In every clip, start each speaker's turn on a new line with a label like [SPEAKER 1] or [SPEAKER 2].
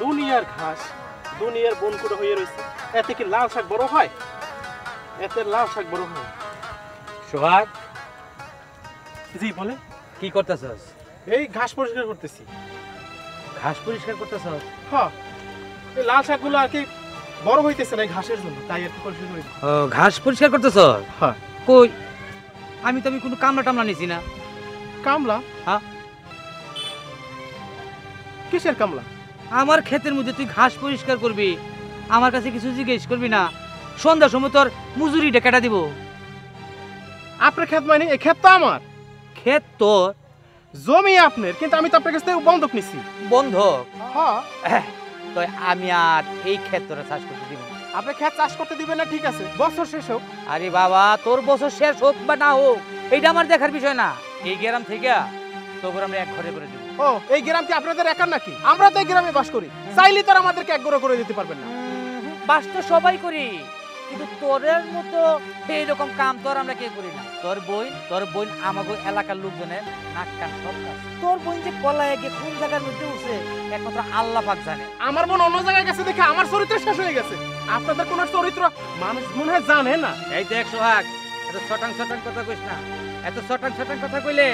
[SPEAKER 1] দুনিয়ার ঘাস দুনিয়ার বনকুড়া হয়ে রয়েছে, এতে কি লাল শাক বড় হয়? এতে লাল শাক বড় হয়?
[SPEAKER 2] সোহাগ,
[SPEAKER 1] জি বলে।
[SPEAKER 2] কি করতেছস?
[SPEAKER 1] এই ঘাস পরিষ্কার করতেছি।
[SPEAKER 2] ঘাস পরিষ্কার করতেছস?
[SPEAKER 1] হ্যাঁ, এই লাল শাকগুলো আর কি বড় হইতেছে না ঘাসের জন্য, তাই আর কি পরিষ্কার করি।
[SPEAKER 2] ও, ঘাস পরিষ্কার করতেছস?
[SPEAKER 1] হ্যাঁ।
[SPEAKER 2] কই, আমি কোনো কামলা টামলা নিছি না।
[SPEAKER 1] কামলা?
[SPEAKER 2] হ্যাঁ।
[SPEAKER 1] কিসের কামলা?
[SPEAKER 2] আমার ক্ষেতের মধ্যে তুই ঘাস পরিষ্কার করবি, আমার কাছে কিছু জিজ্ঞেস করবি না? সন্ধ্যার সময় তোর মজুরিটা কেটে দিব।
[SPEAKER 1] আপনার ক্ষেত মানে? এই ক্ষেত তো আমার।
[SPEAKER 2] ক্ষেত তোর?
[SPEAKER 1] জমি আপনার, কিন্তু আমি তো আপনার কাছ থেকে বন্ধক নিছি।
[SPEAKER 2] বন্ধক?
[SPEAKER 1] হ্যাঁ।
[SPEAKER 2] তো আমি আর এই ক্ষেত তোরা চাষ করতে দিব না।
[SPEAKER 1] আপনি ক্ষেত চাষ করতে দিবেন না, ঠিক আছে, বছর শেষ হোক।
[SPEAKER 2] আরে বাবা, তোর বছর শেষ হোক বা না হোক এইটা আমার দেখার বিষয় না। এই গ্রাম থেকে তোর আমরা এক ঘরে করে দিব।
[SPEAKER 1] ও, এই গ্রাম কি আপনাদের একার নাকি? আমরা তো এই গ্রামে বাস করি, চাইলে তো আমাদেরকে এক ঘরে করে দিতে পারবেন না।
[SPEAKER 2] বাস তো সবাই করি, কিন্তু তোরের মতো এইরকম কাম তোর আমরা কে করি না। তোর বোন আমাগো এলাকার লোকজনের নাক কান সব কাজ। তোর বোন যে কলায় গিয়ে কোন জায়গার মধ্যে উঠছে একমাত্র আল্লাহ পাক জানে।
[SPEAKER 1] আমার বোন অন্য জায়গায় গেছে দেখে আমার চরিত্র শেষ হয়ে গেছে। আপনাদের কোন চরিত্র মানুষ মনে হয় জানে না।
[SPEAKER 2] এই দেখ সোহাগ, এত ছটাং কথা কইস না। এত ছটাং কথা কইলে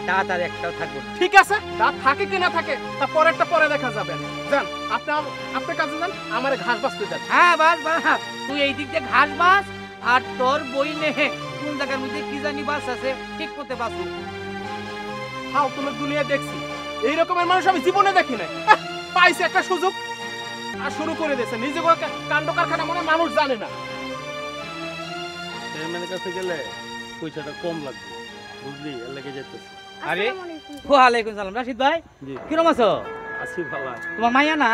[SPEAKER 2] দাঁত আর একটাও থাকবে না।
[SPEAKER 1] ঠিক আছে, দাঁত থাকে কি না থাকে তা পরেরটা পরে দেখা যাবে। যান আপনি, আপনার কাছে যান, আমার ঘাস বাঁচতে দেন।
[SPEAKER 2] হ্যাঁ বাস, তুই এই দিক দিয়ে ঘাস বাস, আর তোর বই নে কোন জায়গার মধ্যে কি জানি বাস আছে ঠিক করতে বাসু।
[SPEAKER 1] হাও, তোমার দুনিয়া দেখছি, এই রকমের মানুষ আমি জীবনে দেখি নাই। পাইছে একটা সুযোগ আর শুরু করে দিয়েছে। নিজে কাণ্ড কারখানা মনে মানুষ জানে না। চেয়ারম্যানের কাছে গেলে পয়সাটা কম লাগবে, বুঝলি, এর লেগে যেতেছে।
[SPEAKER 2] আরে ওয়ালাইকুম সালাম। রাশিদ ভাই, কিরকম আছো?
[SPEAKER 1] আছি ভালো।
[SPEAKER 2] তোমার মাইয়া না?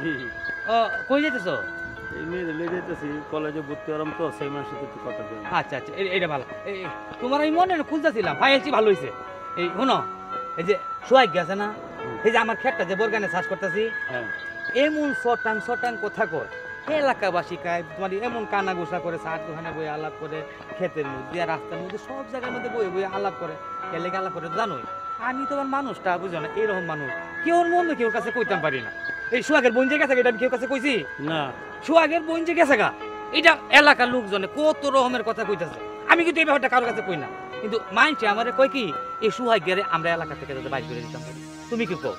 [SPEAKER 1] জি।
[SPEAKER 2] ও, কই যাইতেছো?
[SPEAKER 1] এই মেয়ে লয়ে যাইতেছি, কলেজে ভর্তি হলাম তো, সেই মাসে একটু কথা বলি।
[SPEAKER 2] আচ্ছা, এইটা ভালো। তোমার আমি মনে খুঁজতেছিলাম, ফাইলছি ভালো হয়েছে। এই শোনো, এই যে সোহাগ গেছে না, এই যে আমার ক্ষেতটা যে বর্গানে চাষ করতেছি,
[SPEAKER 1] হ্যাঁ,
[SPEAKER 2] এমন শটাং কথা কয় এলাকাবাসী কায় তোমার এমন কানা গোসা করে, চার দোকানে বই আলাপ করে, ক্ষেতের মধ্যে রাস্তার মধ্যে সব জায়গার মধ্যে বই আলাপ করে, এলাকা আলাপ করে। জানোই আমি তোমার মানুষটা বুঝো না, এইরকম মানুষ কেউ মনে কেউ কাছে কইতাম পারি না। এই সোহাগের বোন যে গেছে এটা আমি কেউ কাছে কইছি
[SPEAKER 1] না?
[SPEAKER 2] সোহাগের বোন যে গেছে গা, এটা এলাকার লোকজনে কত রকমের কথা কইতেছে। আমি কিন্তু এই ব্যাপারটা কারোর কাছে কই না, কিন্তু মাইন্ডে আমারে কয় কি এই সোহাগের আমরা এলাকা থেকে যাতে বাইর করে দিতাম পারি। তুমি কি কও?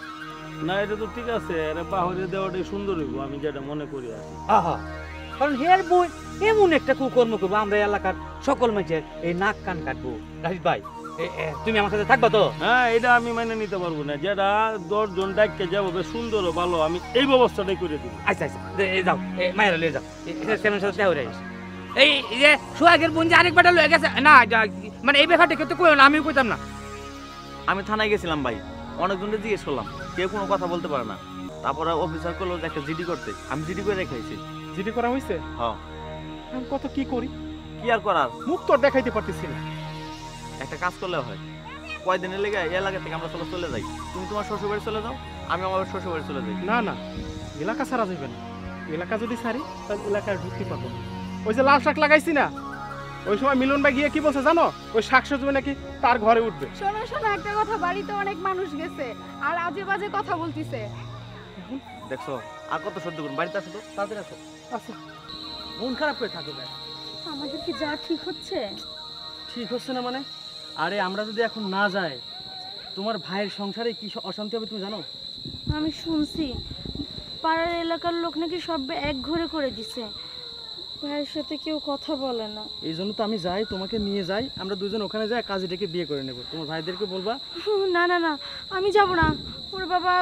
[SPEAKER 1] না, এটা তো ঠিক আছে, আরে বাহিরে দেওয়াটাই সুন্দর হইব, আমি যেটা মনে করি আর কি।
[SPEAKER 2] আহা, কারণ হের বই এমন একটা কুকর্ম করবো, আমরা এলাকার সকল মানুষের এই নাক কান কাটবো। রাশিদ ভাই, তুমি আমার সাথে থাকবা তো?
[SPEAKER 1] হ্যাঁ, এটা আমি মেনে নিতে পারবো না, যেটা 10 জন ডাইকে যাবো সুন্দর ও ভালো, আমি এই ব্যবস্থাটাই করে দিব।
[SPEAKER 2] আচ্ছা, যাও, মায়েরা লয়ে যাও, এই যে সোহাগের বোন যে আরেকবার লয়ে গেছে না, মানে এই ব্যাপারটা কেউ তো কইও না, আমিও কইতাম না।
[SPEAKER 3] আমি থানায় গেছিলাম ভাই, অনেকজনকে জিজ্ঞেস করলাম, কেউ কোনো কথা বলতে পারে না। তারপরে অফিসার করলো যে একটা জিডি করতে, আমি জিডি করে রেখেছি।
[SPEAKER 1] জিডি করা হয়েছে?
[SPEAKER 3] হ্যাঁ।
[SPEAKER 1] আমি কত কি করি,
[SPEAKER 3] কি আর করার,
[SPEAKER 1] মুখ তো দেখাইতে পারতেছি না।
[SPEAKER 3] একটা কাজ করলে হয়, কয়দিনের লেগে এই এলাকা থেকে আমরা চলে যাই। তুমি তোমার শ্বশুর বাড়ি চলে যাও, আমি আমার শ্বশুর বাড়ি চলে যাই।
[SPEAKER 1] না না, এলাকা ছাড়া যাবে না। এলাকা যদি ছাড়ি তাহলে এলাকায় ঢুকতে পারবো না। ওই যে লাল শাক লাগাইছি না, ওই সময় মিলন ভাই গিয়ে কি বলছে জানো? ওই শাক সবজি নাকি তার ঘরে উঠবে।
[SPEAKER 4] শোনো একটা কথা, বাড়িতে অনেক মানুষ গেছে আর আজে বাজে কথা বলতিছে।
[SPEAKER 3] দেখছো, আর কত সহ্য করুন, বাড়িতে আসো তো, তাদের আসো।
[SPEAKER 1] আচ্ছা, মন খারাপ করে থাকো কেন?
[SPEAKER 4] আমাদের কি যা ঠিক হচ্ছে?
[SPEAKER 1] ঠিক হচ্ছে না মানে? আরে আমরা যদি এখন না যাই, তোমার ভাইয়ের সংসারে কি অশান্তি হবে তুমি জানো?
[SPEAKER 4] আমি শুনছি পাড়ার এলাকার লোক নাকি সব এক ঘরে করে দিছে, ভাইয়ের সাথে কেউ কথা বলে না।
[SPEAKER 1] এই জন্য তো আমি যাই, তোমাকে নিয়ে যাই, আমরা দুজন ওখানে যাই, কাজীটাকে বিয়ে করে নেব। তোমার ভাইদেরকে বলবা।
[SPEAKER 4] না না না, আমি যাব না। ওর বাবা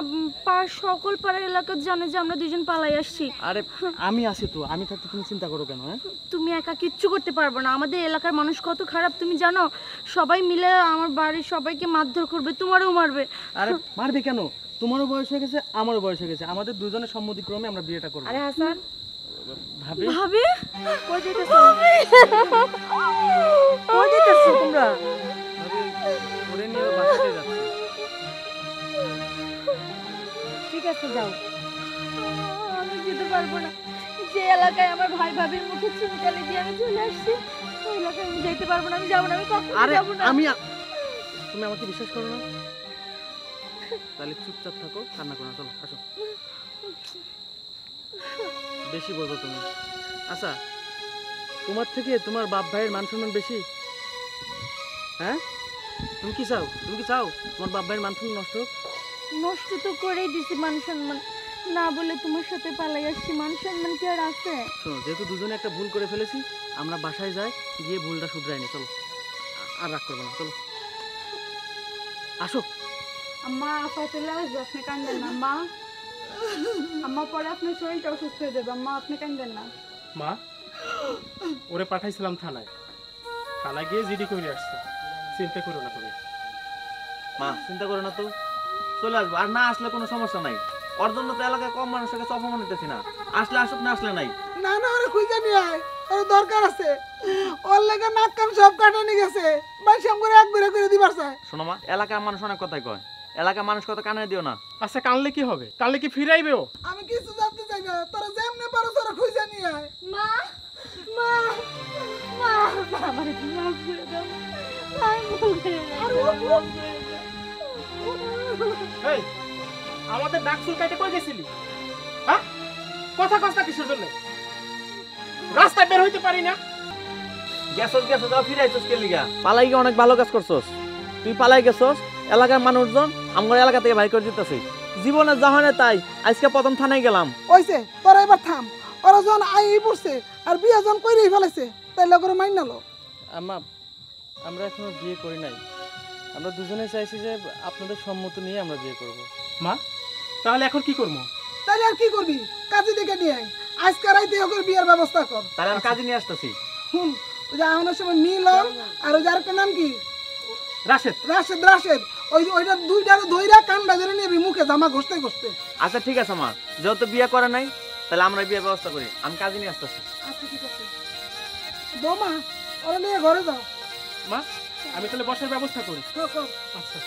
[SPEAKER 4] পাড়ার সকল পাড়ার এলাকার জানে যে আমরা দুজন পালাই আসছি।
[SPEAKER 1] আরে আমি আছি তো, আমি থাকতে তুমি চিন্তা করো কেন? হ্যাঁ,
[SPEAKER 4] তুমি একা কিচ্ছু করতে পারবে না। আমাদের এলাকার মানুষ কত খারাপ তুমি জানো? সবাই মিলে আমার বাড়ির সবাইকে মারধর করবে, তোমারও মারবে।
[SPEAKER 1] আরে মারবে কেন? তোমারও বয়স হয়ে গেছে, আমারও বয়স হয়ে গেছে, আমাদের দুজনের সম্মতিক্রমে আমরা বিয়েটা করব।
[SPEAKER 4] আরে হাসান,
[SPEAKER 1] ভাবি
[SPEAKER 4] ভাবি কই যাইতেছো? কই যাইতেছো তোমরা?
[SPEAKER 1] ওরে নিয়ে বাসাতে যাচ্ছি।
[SPEAKER 4] ঠিক আছে যাও। আমি যেতে পারবো না। যে এলাকায় আমার ভাই ভাবির মুখে চুনকালি দিয়ে আমি চলে আসছি, ওই এলাকায় আমি যেতে পারবো না। আমি যাবো না, আমি কখনো যাবো না।
[SPEAKER 1] তুমি আমাকে বিশ্বাস করো না? তাহলে চুপচাপ থাকো, কান্না করো না, চলো আসো।
[SPEAKER 5] বেশি বোঝো তুমি। আচ্ছা, তোমার থেকে তোমার বাপ ভাইয়ের মান সম্মান বেশি? হ্যাঁ, তুমি কি চাও? তুমি কি চাও তোমার বাপ ভাইয়ের মান সম্মান নষ্ট হোক?
[SPEAKER 4] নষ্ট তো করেই দিছি মান সম্মান, না বলে তোমার সাথে পালাই আসছি, মান সম্মান কি আর আছে?
[SPEAKER 5] শোনো, যেহেতু দুজনে একটা ভুল করে ফেলেছি, আমরা বাসায় যাই, গিয়ে ভুলটা শুধরাই নি। চলো, আর রাগ করবো না, চলো আসো।
[SPEAKER 6] আম্মা আপা চলে আসবে, আপনি কান্দেন না মা। আম্মা পরে আপনার শরীরটা অসুস্থ হয়ে যাবে, আম্মা আপনি কান্দেন না।
[SPEAKER 1] মা, ওরে পাঠাইছিলাম থানায়, থানায় গিয়ে জিডি করে আসছে। চিন্তা করো না তুমি।
[SPEAKER 3] মা চিন্তা করো না তো, চলে আসবো। আর না আসলে কোনো সমস্যা নাই, ওর জন্য তো এলাকায় কম মানুষের কাছে অপমান নিতেছি না। আসলে আসুক, না আসলে নাই।
[SPEAKER 7] না না, ওরে খুঁজে নিয়ে আয়, ওর দরকার আছে। ওর লেগে নাক কান সব কাটানি গেছে, বাইসাম করে এক বেড়ে করে দিবার চায়।
[SPEAKER 3] শোনো মা, এলাকার মানুষ অনেক কথাই কয়, এলাকার মানুষ কথা কানে দিও না।
[SPEAKER 1] আচ্ছা কানলে কি হবে? কানলে কি ফিরাইবে ও?
[SPEAKER 7] আমি কিছু জানতে চাই না, তোরা যেমনে পারো তোরা খুঁজে নিয়ে আয়।
[SPEAKER 4] মা মা মা আমার একটু মাফ করে দাও, আমি ভুল করে গেছি।
[SPEAKER 1] এই, আমাদের ডাক চুল কাটে কই গেছিলি? হ্যাঁ, কথা কস্তা কিসের জন্য? রাস্তায় বের হইতে পারি না?
[SPEAKER 3] গেছস যাও, ফিরে আইছস কে লিগা? পালাই গিয়ে অনেক ভালো কাজ করছস। তুই পালাই গেছস, এলাকার মানুষজন আমার এলাকা থেকে ভাই করে দিতেছে। জীবনে যা হয় না তাই, আজকে প্রথম থানায় গেলাম।
[SPEAKER 7] ওইছে তোরা এবার থাম, ওরা যখন আই পড়ছে আর বিয়া যখন কইরেই ফেলেছে, তাই লোকের মাইন নালো।
[SPEAKER 5] আম্মা, আমরা এখনো বিয়ে করি নাই, আমরা দুজনে চাইছি যে আপনাদের সম্মতি নিয়ে আমরা বিয়ে করব।
[SPEAKER 1] মা, তাহলে এখন কি করবো?
[SPEAKER 7] তাহলে আর কি করবি? কাজে দেখে নিয়ে আয়, আজকে রাইতে ওকে বিয়ের ব্যবস্থা কর।
[SPEAKER 3] তাহলে আমি কাজে নিয়ে আসতেছি।
[SPEAKER 7] হুন, ওই যে আমাদের সময় মিলন আর ওই যার নাম কি
[SPEAKER 1] রাশেদ।
[SPEAKER 7] রাশেদ, রাশেদ, ওইটা দুইটারে ধইরা কান বাজারে নিবি, মুখে জামা ঘষতে ঘষতে।
[SPEAKER 3] আচ্ছা ঠিক আছে মা, যেহেতু বিয়ে করে নাই, তাহলে আমরা বিয়ের ব্যবস্থা করি। আমি কাজে নিয়ে আসতেছি।
[SPEAKER 7] আচ্ছা ঠিক আছে বৌমা, ওরা নিয়ে ঘরে যাও।
[SPEAKER 1] মা, আমি তাহলে বসার ব্যবস্থা করি।
[SPEAKER 7] কর, কর।
[SPEAKER 1] আচ্ছা।